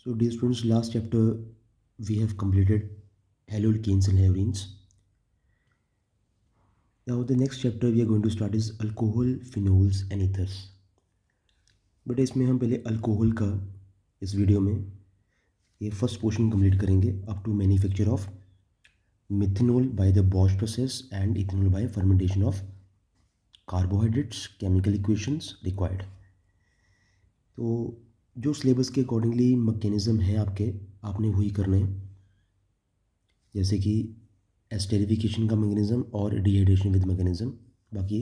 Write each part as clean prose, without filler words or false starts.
So, dear students, last chapter we have completed haloalkanes and halurines. Now, the next chapter we are going to start is alcohol, phenols and ethers. But इसमें हम पहले alcohol का इस video में ये first portion complete करेंगे up to manufacture of methanol by the Bosch process and ethanol by fermentation of carbohydrates chemical equations required. तो जो सिलेबस के अकॉर्डिंगली मैकेनिज्म है आपने वही करना है, जैसे कि एस्टेरिफिकेशन का मैकेनिज्म और डिहाइड्रेशन विद मैकेनिज्म, बाकी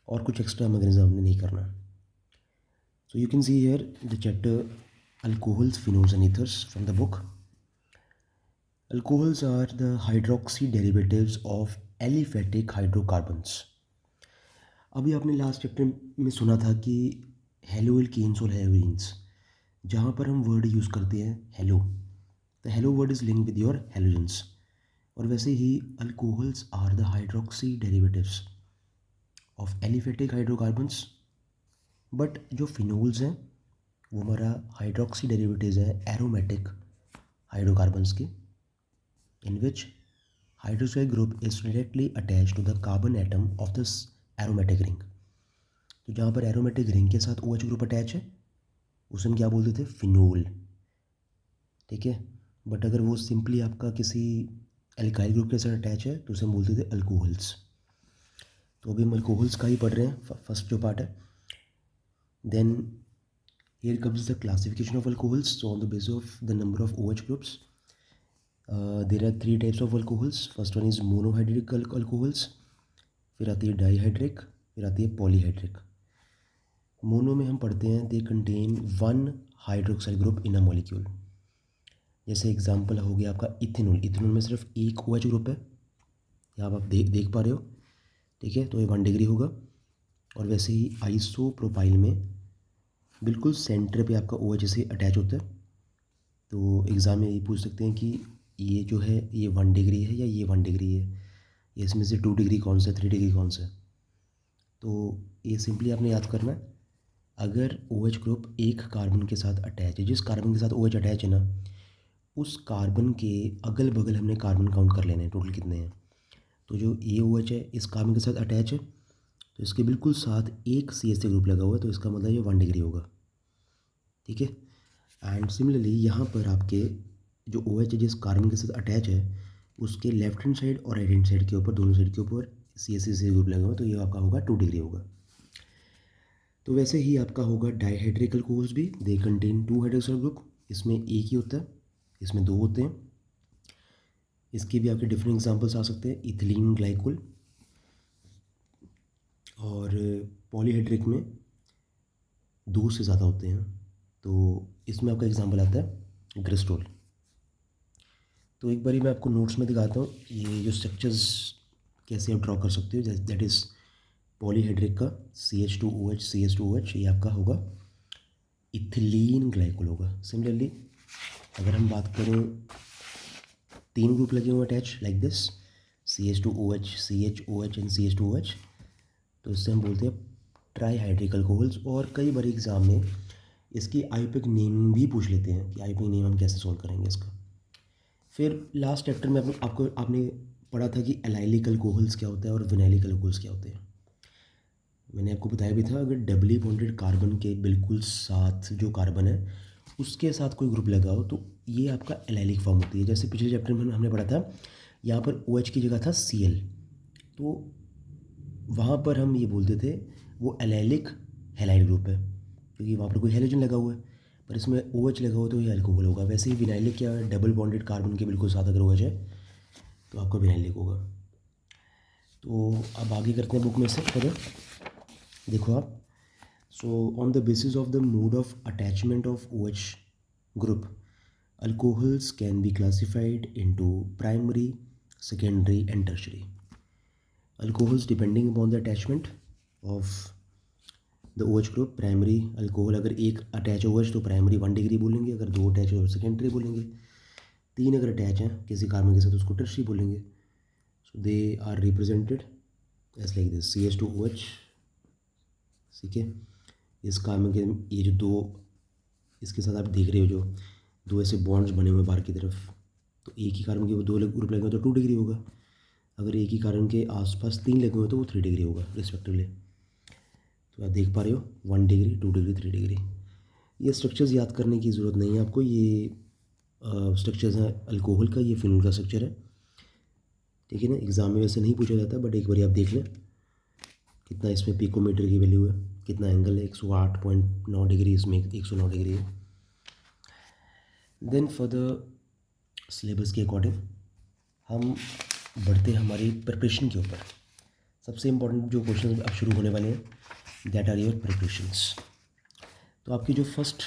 और कुछ एक्स्ट्रा मैकेनिज्म आपने नहीं करना। So you can see here the chapter alcohols, phenols and ethers from the book. Alcohols are the hydroxy derivatives of aliphatic hydrocarbons. अभी आपने लास्ट चैप्टर में सुना था कि हेलोएल्केन्स और हेलोइन्स, जहाँ पर हम वर्ड यूज़ करते हैं halo, the halo word is linked with your halogens. और वैसे ही alcohols are the hydroxy derivatives of aliphatic hydrocarbons. But जो फिनोल्स हैं वो हमारा हाइड्रोक्सी डेरिवेटिव्स है एरोमेटिक हाइड्रोकार्बन्स के, in which hydroxide group is directly attach to the carbon atom of this aromatic ring. तो जहाँ पर एरोमेटिक रिंग के साथ OH ग्रुप अटैच है उसे हम क्या बोलते थे, फिनोल, ठीक है। बट अगर वो सिंपली आपका किसी एल्काइल ग्रुप के साथ अटैच है तो उसे हम बोलते थे अल्कोहल्स। तो अभी हम अल्कोहल्स का ही पढ़ रहे हैं, फर्स्ट जो पार्ट है। Then here comes the classification of alcohols. So on the basis of the number of OH groups there are 3 types of alcohols. First one is monohydric alcohols, फिर आती है डाईहाइड्रिक, फिर आती है पॉलीहाइड्रिक। मोनो में हम पढ़ते हैं they contain 1 hydroxide group in a molecule. जैसे एग्जांपल हो गया आपका इथेनॉल, इथेनॉल में सिर्फ एक OH ग्रुप है, यहाँ आप देख पा रहे हो, ठीक है। तो ये 1 डिग्री होगा। और वैसे ही आइसोप्रोपाइल में बिल्कुल सेंटर पे आपका OH से अटैच होता है। तो एग्ज़ाम में ये पूछ सकते हैं कि ये जो है ये 1 डिग्री है या ये 1 डिग्री है, ये इसमें से 2 डिग्री कौन सा है, 3 डिग्री कौन सा है। तो ये सिंपली आपने याद करना है, अगर OH ग्रुप एक कार्बन के साथ अटैच है, जिस कार्बन के साथ OH अटैच है ना, उस कार्बन के अगल बगल हमने कार्बन काउंट कर लेने हैं टोटल कितने हैं। तो जो ये OH है इस कार्बन के साथ अटैच है, तो इसके बिल्कुल साथ एक CH3 ग्रुप लगा हुआ है, तो इसका मतलब ये 1 डिग्री होगा, ठीक है। एंड सिमिलरली यहाँ पर आपके जो OH है जिस कार्बन के साथ अटैच है उसके लेफ्ट हैंड साइड और राइट हैंड साइड के ऊपर, दोनों साइड के ऊपर CH3 ग्रुप लगा हुआ है, तो ये आपका होगा 2 डिग्री होगा। तो वैसे ही आपका होगा डाईहाइड्रिक अल्कोहल्स भी, दे कंटेन 2 हाइड्रोक्साइड ग्रुप। इसमें एक ही होता है, इसमें 2 होते हैं। इसके भी आपके डिफरेंट एग्जांपल्स आ सकते हैं, इथिलीन ग्लाइकोल। और पॉलीहाइड्रिक में 2 से ज़्यादा होते हैं, तो इसमें आपका एग्जांपल आता है ग्लिसरॉल। तो एक बारी मैं आपको नोट्स में दिखाता हूँ ये जो स्ट्रक्चर्स कैसे आप ड्रॉ कर सकते हो। दैट इज़ पॉलीहाइड्रिक का CH2OH CH2OH, ये आपका होगा इथिलीन ग्लाइकोल होगा। सिमिलरली अगर हम बात करें 3 ग्रुप लगे हुए attach like this, CH2OH CHOH and CH2OH, तो इससे हम बोलते हैं ट्राईहाइड्रिक अल्कोहल्स। और कई बार एग्जाम में इसकी आयुर्वेदिक नेम भी पूछ लेते हैं कि आयुर्वेदिक नेम हम कैसे सोल्व करेंगे इसका। फिर लास्ट चैप्टर में आपने पढ़ा था कि एलाइलिक अल्कोहल्स क्या होता है और विनाइलिक अल्कोहल्स क्या होते हैं। मैंने आपको बताया भी था, अगर डबली बॉन्डेड कार्बन के बिल्कुल साथ जो कार्बन है उसके साथ कोई ग्रुप लगा हो तो ये आपका एलाइलिक फॉर्म होती है। जैसे पिछले चैप्टर में हमने पढ़ा था, यहाँ पर OH की जगह था Cl, तो वहाँ पर हम ये बोलते थे वो एलाइलिक हैलाइड ग्रुप है, क्योंकि वहाँ पर कोई हेलोजन लगा हुआ है। पर इसमें OH लगा हुआ तो ये अल्कोहल होगा। वैसे ही विनाइलिक क्या है, डबल बॉन्डेड कार्बन के बिल्कुल साथ अगर OH है तो आपका विनाइलिक होगा। तो अब आगे करते हैं बुक में से फर्दर, देखो आप। सो on the basis of the mode of attachment of OH group, alcohols can be classified into primary, secondary and tertiary. Alcohols depending upon the attachment of the OH group, primary alcohol अगर एक attach OH तो primary 1 degree बोलेंगे, अगर 2 attach हो तो secondary बोलेंगे, 3 अगर attach हैं किसी कार्बन के साथ उसको टर्शियरी बोलेंगे। So they are represented as like this CH2OH, ठीक है। इस कार्बन के ये जो 2 इसके साथ आप देख रहे हो जो दो ऐसे बॉन्ड्स बने हुए हैं बाहर की तरफ, तो एक ही कार्बन के वो दो ग्रुप लगे हुए तो 2 डिग्री होगा। अगर एक ही कार्बन के आसपास 3 लगे हुए तो वो 3 डिग्री होगा रिस्पेक्टिवली। तो आप देख पा रहे हो 1 डिग्री, 2 डिग्री, 3 डिग्री। ये स्ट्रक्चर्स याद करने की ज़रूरत नहीं है आपको, ये स्ट्रक्चर्स हैं अल्कोहल का, ये फिनोल का स्ट्रक्चर है। ठीक है ना, एग्ज़ाम में वैसे नहीं पूछा जाता, बट एक बार आप देख लें कितना इसमें पिकोमीटर की वैल्यू है, कितना एंगल है, 108.9 डिग्री, इसमें 109 डिग्री है। देन फॉर द सिलेबस के अकॉर्डिंग हम बढ़ते हैं हमारी प्रिपरेशन के ऊपर। सबसे इम्पोर्टेंट जो क्वेश्चन अब शुरू होने वाले हैं, दैट आर योर प्रिपरेशंस। तो आपकी जो फर्स्ट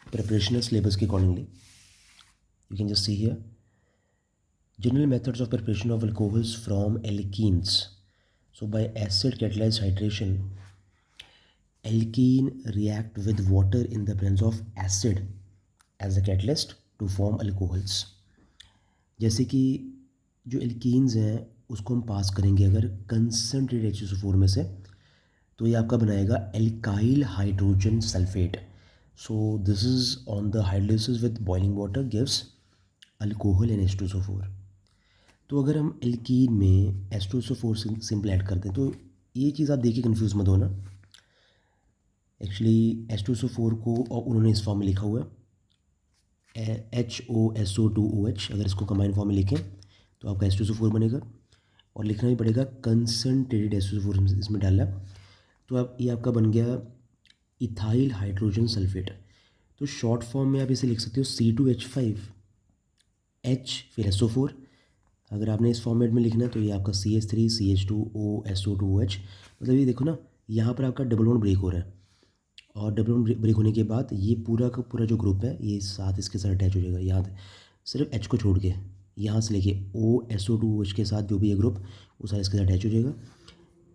प्रिपरेशन है सिलेबस के accordingly, you can just see here, general methods of preparation of alcohols from alkenes. So by acid catalyzed hydration, alkene react with water in the presence of acid as a catalyst to form alcohols। जैसे कि जो alkenes हैं उसको हम पास करेंगे अगर concentrated H2SO4 में से, तो ये आपका बनाएगा alkyl hydrogen sulphate. So this is on the hydrolysis with boiling water gives alcohol and H2SO4। तो अगर हम एल्कीन में H2SO4 सिंपल ऐड करते हैं, तो ये चीज़ आप देखिए कंफ्यूज मत होना। एक्चुअली H2SO4 को और उन्होंने इस फॉर्म में लिखा हुआ है HOSO2OH। अगर इसको कंबाइन फॉर्म में लिखें तो आपका H2SO4 बनेगा, और लिखना भी पड़ेगा कंसनट्रेटेड H2SO4 इसमें डालना। तो आप ये आपका बन गया इथाइल हाइड्रोजन सल्फेट। तो शॉर्ट फॉर्म में आप इसे लिख सकते हो C2H5 H फिर SO4। अगर आपने इस फॉर्मेट में लिखना है तो ये आपका CH3 CH2O SO2OH। मतलब ये देखो ना, यहाँ पर आपका डबल बॉन्ड ब्रेक हो रहा है, और डबल बॉन्ड ब्रेक होने के बाद ये पूरा का पूरा जो ग्रुप है ये साथ इसके साथ अटैच हो जाएगा। याद सिर्फ H को छोड़ के, यहाँ से लेके OSO2OH के साथ जो भी है ग्रुप वो सारा इसके साथ अटैच हो जाएगा।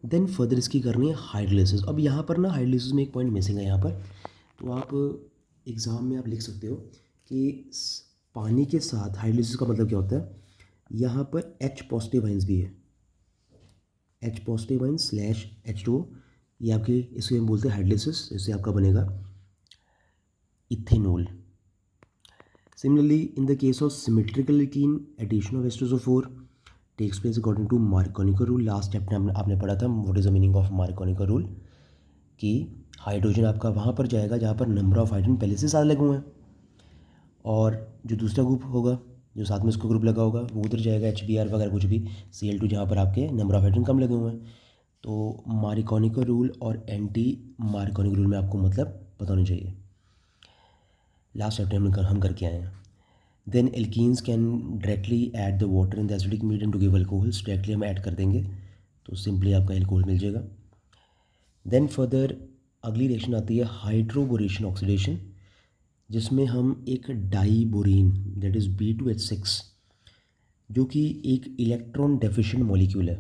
देन फर्दर इसकी करनी है हाइड्रोलिसिस। अब यहाँ पर ना हाइड्रोलिसिस में एक पॉइंट मिसिंग है यहाँ पर, तो आप एग्ज़ाम में आप लिख सकते हो कि पानी के साथ हाइड्रोलिसिस का मतलब क्या होता है। यहाँ पर H पॉजिटिव आइंस भी है, H positive ions slash H2O, ये आपके इसको हम बोलते हैं हाइड्रोलिसिस। इससे आपका बनेगा ethanol. Similarly in the case of symmetrical alkene, addition of H2SO4 takes place according to Markovnikov rule. Last chapter में आपने पढ़ा था what is the meaning of Markovnikov rule, कि हाइड्रोजन आपका वहाँ पर जाएगा जहाँ पर नंबर ऑफ हाइड्रोजन पहले से ज़्यादा लगे हुए हैं, और जो दूसरा ग्रुप होगा जो साथ में इसको ग्रुप लगा होगा वो उधर जाएगा HBr वगैरह कुछ भी Cl2 जहाँ पर आपके नंबर ऑफ हाइड्रोजन कम लगे हुए हैं। तो मार्कोनी रूल और एंटी मार्कोनी रूल में आपको मतलब पता होना चाहिए। लास्ट चैप्टर में हम करके आए हैं। Then alkenes can directly add the water in the acidic medium to give alcohols. Directly हम ऐड कर देंगे तो सिंपली आपका अल्कोहल मिल जाएगा। देन फर्दर अगली रिएक्शन आती है हाइड्रोबोरेशन ऑक्सीडेशन, जिसमें हम एक डाईबोरीन दैट इज़ B2H6, जो कि एक इलेक्ट्रॉन डेफिशिएंट मॉलिक्यूल है।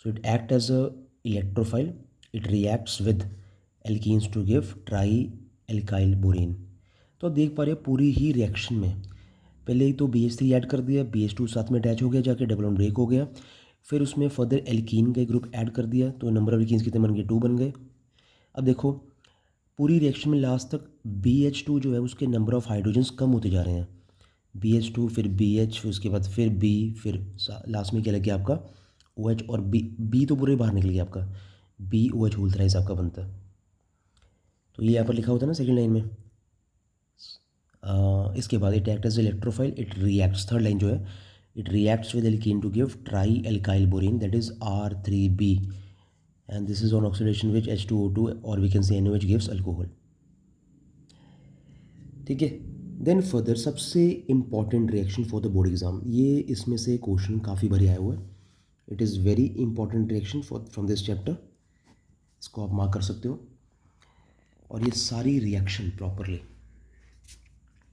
So it act as a electrophile, it reacts with alkenes to give trialkyl borane. तो आप देख पा रहे हैं पूरी ही रिएक्शन में पहले ही तो BH3 ऐड कर दिया, BH2 साथ में अटैच हो गया, जाके डबल बॉन्ड ब्रेक हो गया, फिर उसमें फर्दर एल्कीन का ग्रुप ऐड कर दिया, तो नंबर ऑफ एल्कीन्स कितने बन गए, 2 बन गए। अब देखो पूरी रिएक्शन में लास्ट तक BH2 जो है उसके नंबर ऑफ हाइड्रोजन्स कम होते जा रहे हैं। BH2 फिर BH फिर उसके बाद फिर B, फिर लास्ट में क्या लग गया आपका OH, और B तो पूरे बाहर निकल गया आपका, BOH होल थ्राइस आपका बनता है। तो ये यहाँ पर लिखा होता है ना सेकेंड लाइन में। इसके बाद it act as electrophile, it reacts, third line जो है, it reacts with alkene to give trialkyl borane that is R3B, and this is on oxidation which H2O2 or we can say NaOH gives alcohol। ठीक है। Then further सबसे important reaction for the board exam, ये इसमें से question काफ़ी बारी आया हुआ है। It is very important reaction for from this chapter, इसको आप मार्क कर सकते हो। और ये सारी रिएक्शन प्रॉपरली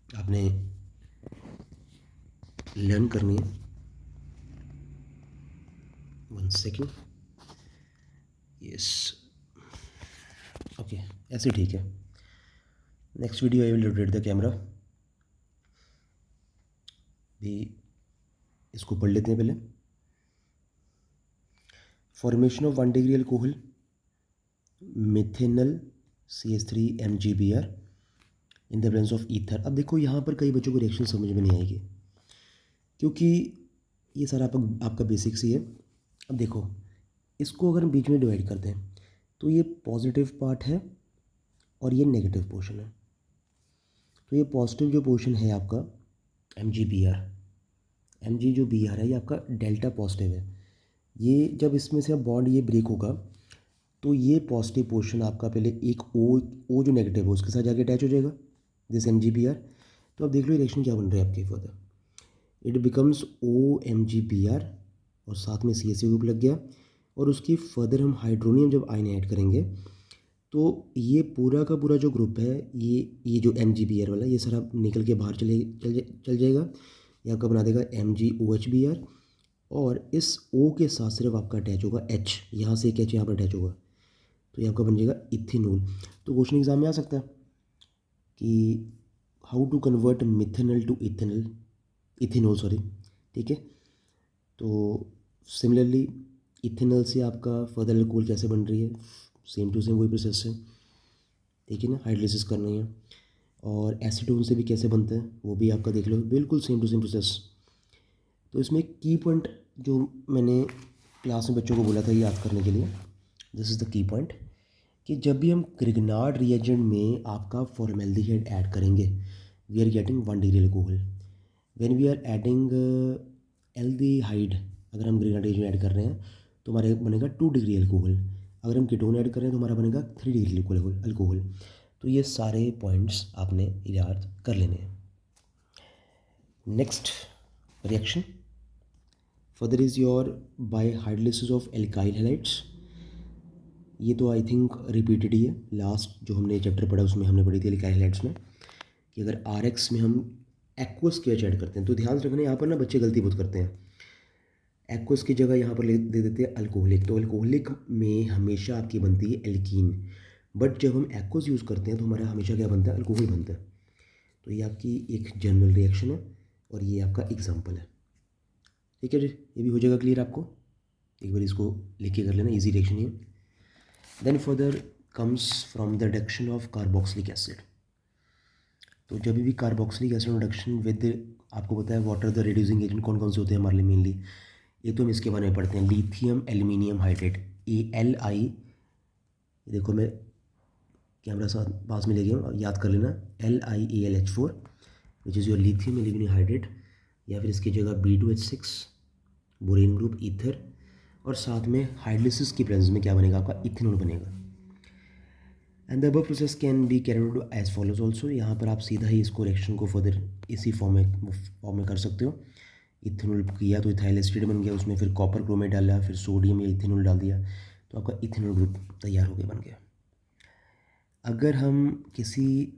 आपने लर्न करनी है। 1 सेकेंड, यस, ओके, ऐसे ठीक है। Next video I will rotate the camera भी, इसको पढ़ लेते हैं पहले। Formation of 1 degree alcohol methanal CH3 MgBr in the presence of ether. अब देखो यहाँ पर कई बच्चों को रिएक्शन समझ में नहीं आएगी, क्योंकि ये सारा आपका बेसिक्स ही है। अब देखो, इसको अगर हम बीच में डिवाइड करते हैं तो ये पॉजिटिव पार्ट है और ये नेगेटिव पोर्शन है। तो ये पॉजिटिव जो पोर्शन है आपका MgBr, Mg जो Br है ये आपका डेल्टा पॉजिटिव है। ये जब इसमें से अब बॉन्ड ये ब्रेक होगा तो ये पॉजिटिव पोर्शन आपका पहले एक O जो नेगेटिव है उसके साथ जाके अटैच हो जाएगा, दिस MgBr। तो अब देख लो रिएक्शन क्या बन रहा है आपके फर्दर, इट बिकम्स OMgBr और साथ में CH ग्रुप लग गया। और उसकी फर्दर हम हाइड्रोनियम जब आयन ऐड करेंगे तो ये पूरा का पूरा जो ग्रुप है ये जो MgBr वाला ये सारा निकल के बाहर चल जाएगा। ये आपका बना देगा MgOHBr और इस O के साथ सिर्फ आपका अटैच होगा H, यहाँ से एक H यहाँ पर अटैच होगा तो ये आपका बन जाएगा इथेनॉल। तो क्वेश्चन एग्जाम में आ सकता है कि how to convert methanol to ethanol sorry, ठीक है। तो सिमिलरली इथेनॉल से आपका फर्दर अल्कोहल कैसे बन रही है, सेम टू सेम वही प्रोसेस है, ठीक है ना, हाइड्रोलिसिस करनी है। और एसीटोन से भी कैसे बनता है वो भी आपका देख लो, बिल्कुल सेम टू सेम प्रोसेस। तो इसमें की पॉइंट जो मैंने क्लास में बच्चों को बोला था याद करने के लिए, this is the key point, कि जब भी हम ग्रिग्नार्ड रिएजेंट में आपका फॉर्मेल्डिहाइड ऐड करेंगे we are getting 1 degree alcohol. When we are adding aldehyde, अगर हम ग्रिग्नार्ड रिएजेंट ऐड कर रहे हैं तो हमारे बनेगा 2 डिग्री अल्कोहल। अगर हम कीटोन ऐड कर रहे हैं तो हमारा बनेगा 3 डिग्री अल्कोहल। तो ये सारे पॉइंट्स आपने याद कर लेने हैं। Next reaction further is your bye hydrolysis of alkyl halides. ये तो आई थिंक रिपीटेड ही है, लास्ट जो हमने चैप्टर पढ़ा उसमें हमने पढ़ी थी एल्काइल हैलाइड्स में कि अगर RX में हम एक्वस के ऐड करते हैं तो ध्यान रखना यहाँ पर ना बच्चे गलती बहुत करते हैं, एक्वस की जगह यहाँ पर दे देते हैं अल्कोहलिक। तो अल्कोहलिक में हमेशा आपकी बनती है एल्कीन, बट जब हम एक्वस यूज़ करते हैं तो हमारा हमेशा क्या बनता है, अल्कोहल बनता है। तो ये आपकी एक जनरल रिएक्शन है और ये आपका एग्जाम्पल है, ठीक है जी। ये भी हो जाएगा क्लियर आपको, एक बार इसको लिख के कर लेना, ईजी रिएक्शन है। Then further comes from the reduction of carboxylic acid. तो जब भी कार्बोक्सिलिक एसिड रिडक्शन विद, आपको पता है what are the reducing agent कौन कौन से होते हैं हमारे लिए मेनली, ये तो हम इसके बारे में पढ़ते हैं, लिथियम एल्यूमिनियम हाइड्रेट ALI। देखो मैं कैमरा साथ पास में ले गया हूँ, याद कर लेना LiAlH4 which is your lithium aluminium hydrate, या फिर इसकी जगह B2H6 बोरेन ग्रुप ईथर, और साथ में हाइड्रोलिसिस की प्रेजेंस में क्या बनेगा आपका इथेनॉल बनेगा। And the above process can be carried out as follows also. यहाँ पर आप सीधा ही इसको रिएक्शन को फर्दर इसी फॉर्म में कर सकते हो। इथेनॉल किया तो इथाइल एसिड बन गया, उसमें फिर कॉपर क्रोमेट डाला, फिर सोडियम या इथेनॉल डाल दिया तो आपका इथेनॉल ग्रुप तैयार हो गया, बन गया। अगर हम किसी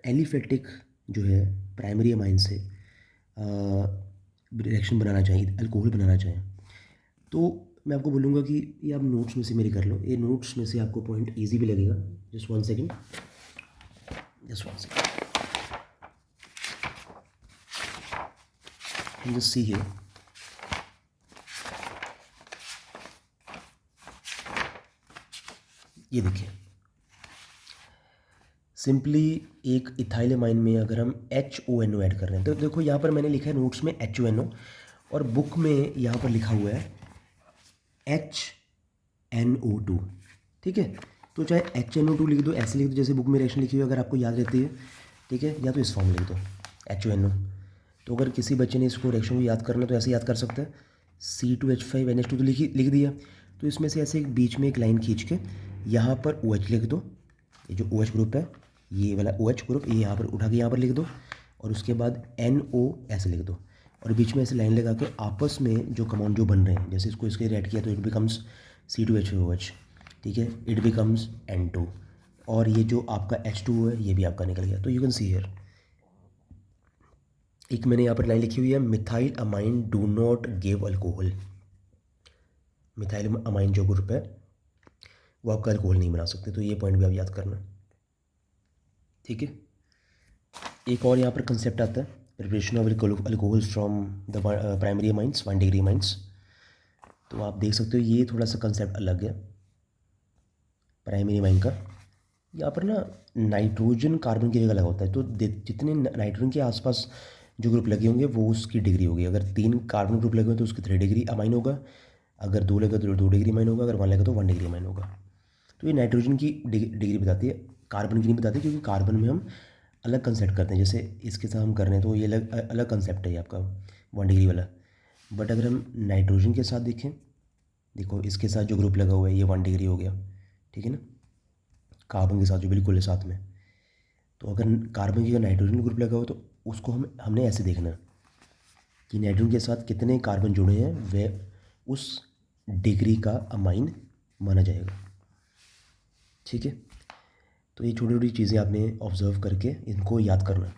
एलिफेटिक जो है प्राइमरी अमाइन से रिएक्शन बनाना चाहें, अल्कोहल बनाना चाहें, तो मैं आपको बोलूँगा कि ये आप नोट्स में से मेरे कर लो, ये नोट्स में से आपको पॉइंट इजी भी लगेगा। Just one second. Just see here, ये देखिए सिंपली एक इथाइल अमाइन में अगर हम HONO ऐड कर रहे हैं तो देखो यहाँ पर मैंने लिखा है नोट्स में HONO और बुक में यहाँ पर लिखा हुआ है HNO2, ठीक है। तो चाहे HNO2 लिख दो, ऐसे लिख दो जैसे बुक में रिएक्शन लिखी हुई है अगर आपको याद रहती है, ठीक है, या तो इस फॉर्म में लिख दो HONO। तो अगर किसी बच्चे ने इसको रिएक्शन को याद करना तो ऐसे याद कर सकता है, C2H5NH2 तो लिख दिया। तो इसमें से ऐसे एक बीच में एक लाइन खींच के यहाँ पर OH लिख दो, ये जो OH ग्रुप है ये वाला OH ग्रुप, ये यहाँ पर उठा के यहाँ पर लिख दो, और उसके बाद NO ऐसे लिख दो, और बीच में ऐसे लाइन लगा के आपस में जो कंपाउंड जो बन रहे हैं, जैसे इसको इसके ऐड किया तो इट बिकम्स C2H5OH, ठीक है, इट बिकम्स N2, और ये जो आपका H2O है ये भी आपका निकल गया। तो यू कैन सी हियर, एक मैंने यहाँ पर लाइन लिखी हुई है, methyl amine do not give alcohol. Methyl amine जो ग्रुप है वो आपका अल्कोहल नहीं बना सकते, तो ये पॉइंट भी आप याद करना, ठीक है। एक और यहाँ पर कंसेप्ट आता है, preparation of alcohol from the primary amines 1 degree amines. तो आप देख सकते हो ये थोड़ा सा कंसेप्ट अलग है प्राइमरी अमाइन का, यहाँ पर ना नाइट्रोजन कार्बन की जगह लगा होता है, तो जितने नाइट्रोजन के आसपास जो ग्रुप लगे होंगे वो उसकी डिग्री होगी। अगर 3 कार्बन ग्रुप लगे हुए तो उसकी 3 डिग्री अमाइन होगा, अगर 2 लगे तो 2 डिग्री अमाइन होगा, अगर 1 लगे तो 1 डिग्री अमाइन होगा। तो ये नाइट्रोजन की डिग्री बताती है, कार्बन की नहीं बताती, क्योंकि कार्बन में हम अलग कंसेप्ट करते हैं। जैसे इसके साथ हम कर रहे हैं तो ये अलग अलग कंसेप्ट है ये आपका 1 डिग्री वाला। बट अगर हम नाइट्रोजन के साथ देखें, देखो इसके साथ जो ग्रुप लगा हुआ है ये 1 डिग्री हो गया, ठीक है ना, कार्बन के साथ जो बिल्कुल है साथ में। तो अगर कार्बन की अगर नाइट्रोजन ग्रुप लगा हुआ तो उसको हमने ऐसे देखना है कि नाइट्रोजन के साथ कितने कार्बन जुड़े हैं, वह उस डिग्री का अमाइन माना जाएगा, ठीक है। तो ये छोटी छोटी चीज़ें आपने ऑब्जर्व करके इनको याद करना।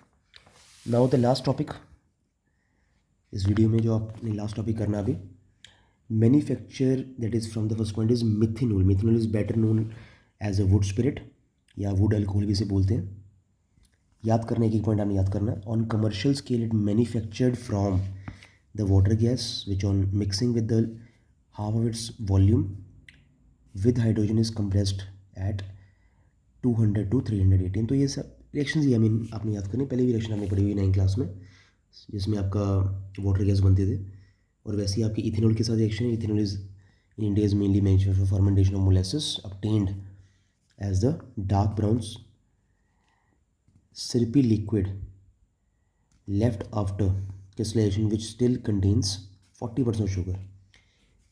नाउ द लास्ट टॉपिक, इस वीडियो में जो आपने लास्ट टॉपिक करना अभी, manufacture that is from the first point is methanol. Methanol is better known as a wood spirit या वुड अल्कोहल भी इसे बोलते हैं। याद करने एक पॉइंट आपने याद करना है। On commercial scale it manufactured from the water gas which on mixing with the half of its volume with hydrogen is compressed at 200 to 318। तो ये सब रिएक्शन ही आपने याद करनी, पहले भी रिएक्शन आपने पढ़ी हुई 9 क्लास में, जिसमें आपका वाटर गैस बनते थे। और वैसे ही आपकी इथेनॉल के साथ रिएक्शन है। Ethanol is in India is mainly manufactured for fermentation of molasses obtained as the dark brown syrupy liquid left after crystallization which still contains 40% sugar।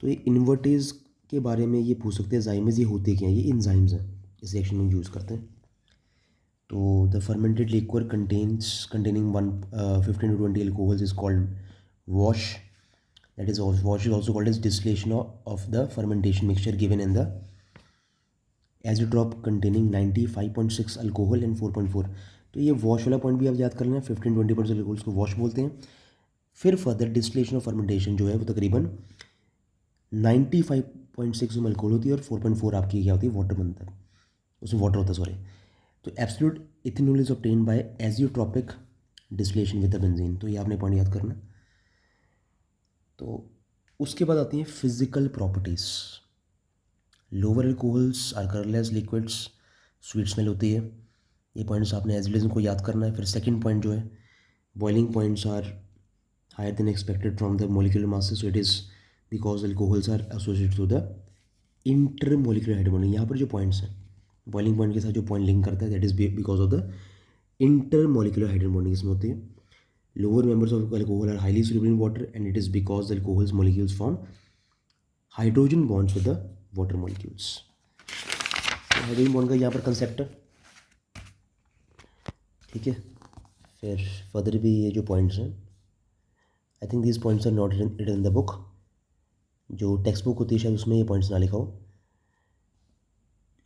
तो ये इन्वर्टेज के बारे में ये पूछ सकते हैं, जाइमेज ये होते क्या हैं, ये इंजाइम्स हैं, इस रिएक्शन में यूज़ करते हैं। तो the fermented liquor containing 15 to 20 alcohols is called wash। That is wash is also called as distillation of the fermentation mixture given in the azeotrope containing 95.6 alcohol and 4.4। तो ये wash वाला point भी आप याद कर लेना, 15-20% अल्कोहल्स को wash बोलते हैं। फिर फर्दर डिस्टिलेशन ऑफ फर्मेंटेशन जो है वो तकरीबन 95.6 में अल्कोहल होती है और 4.4 आपकी क्या होती है, वाटर बनता है, उसमें वाटर होता है, सॉरी। तो absolute ethanol is obtained by azeotropic distillation with the benzene. तो ये आपने पॉइंट याद करना। तो उसके बाद आती हैं physical properties. Lower alcohols are colourless liquids, sweet smell होती है। ये पॉइंट्स आपने एजिलिज्म को याद करना है। फिर सेकंड पॉइंट जो है, boiling points are higher than expected from the molecular masses, so it is because alcohols are associated to the intermolecular hydrogen bonding. यहाँ पर जो पॉइंट्स हैं, बॉइलिंग पॉइंट के साथ जो पॉइंट लिंक करता है, that is because of the intermolecular hydrogen bonding इसमें होती है। Lower members of alcohol are highly soluble in water and it is because the alcohol's molecules form hydrogen bonds with the water molecules। तो hydrogen bond का यहाँ पर concept है, ठीक है। फिर फर्दर भी ये जो पॉइंट्स हैं, I think these points are not written in the book. जो टेक्स्ट बुक होती है शायद उसमें ये पॉइंट्स ना लिखा हो।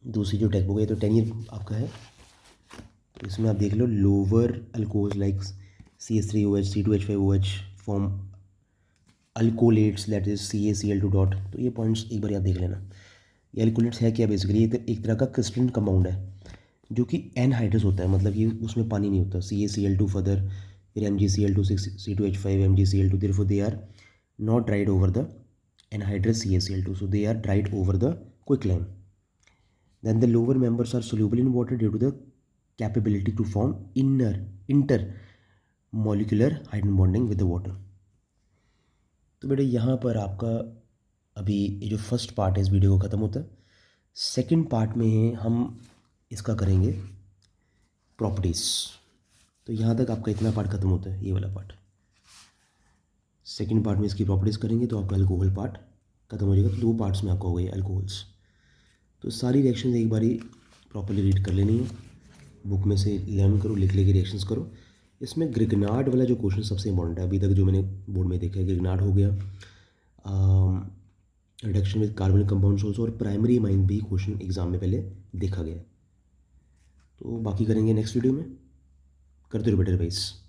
दूसरी जो टेक्स्ट बुक है तो 10 ईयर आपका है, तो इसमें आप देख लो lower alcohols like CH3OH C2H5OH form alcoholates that is CaCl2 dot. तो ये पॉइंट्स एक बार आप देख लेना। ये अल्कोलेट्स है क्या, बेसिकली ये एक तरह का क्रिस्टलन कंपाउंड है जो कि एनहाइड्रस होता है, मतलब कि उसमें पानी नहीं होता। CaCl2 फर्दर, फिर MgCl2 C2H5 MgCl2, therefore they are not dried over the anhydrous CaCl2, so they are dried over the quicklime. Then the lower members are soluble in water due to the capability to form intermolecular hydrogen bonding with the water। तो बेटा यहाँ पर आपका अभी ये जो first part है इस वीडियो को ख़त्म होता है। सेकंड पार्ट में हम इसका करेंगे प्रॉपर्टीज़। तो यहाँ तक आपका इतना पार्ट ख़त्म होता है, ये वाला पार्ट। सेकंड पार्ट में इसकी प्रॉपर्टीज़ करेंगे तो आपका अल्कोहल पार्ट ख़त्म हो जाएगा। तो 2 पार्ट्स में आपका हो गया अल्कोहल्स। तो सारी रिएक्शंस एक बारी प्रॉपर्ली रीड कर लेनी है, बुक में से लर्न करो, लिख लेके रिएक्शंस करो। इसमें ग्रिग्नार्ड वाला जो क्वेश्चन सबसे इंपॉर्टेंट है अभी तक जो मैंने बोर्ड में देखा है। ग्रिग्नार्ड हो गया, रिडक्शन विद कार्बनिक कंपाउंड्स ऑल्सो, और प्राइमरी अमाइन भी क्वेश्चन एग्जाम में पहले देखा गया। तो बाकी करेंगे नेक्स्ट वीडियो में। करते रहो बेटर वाइस।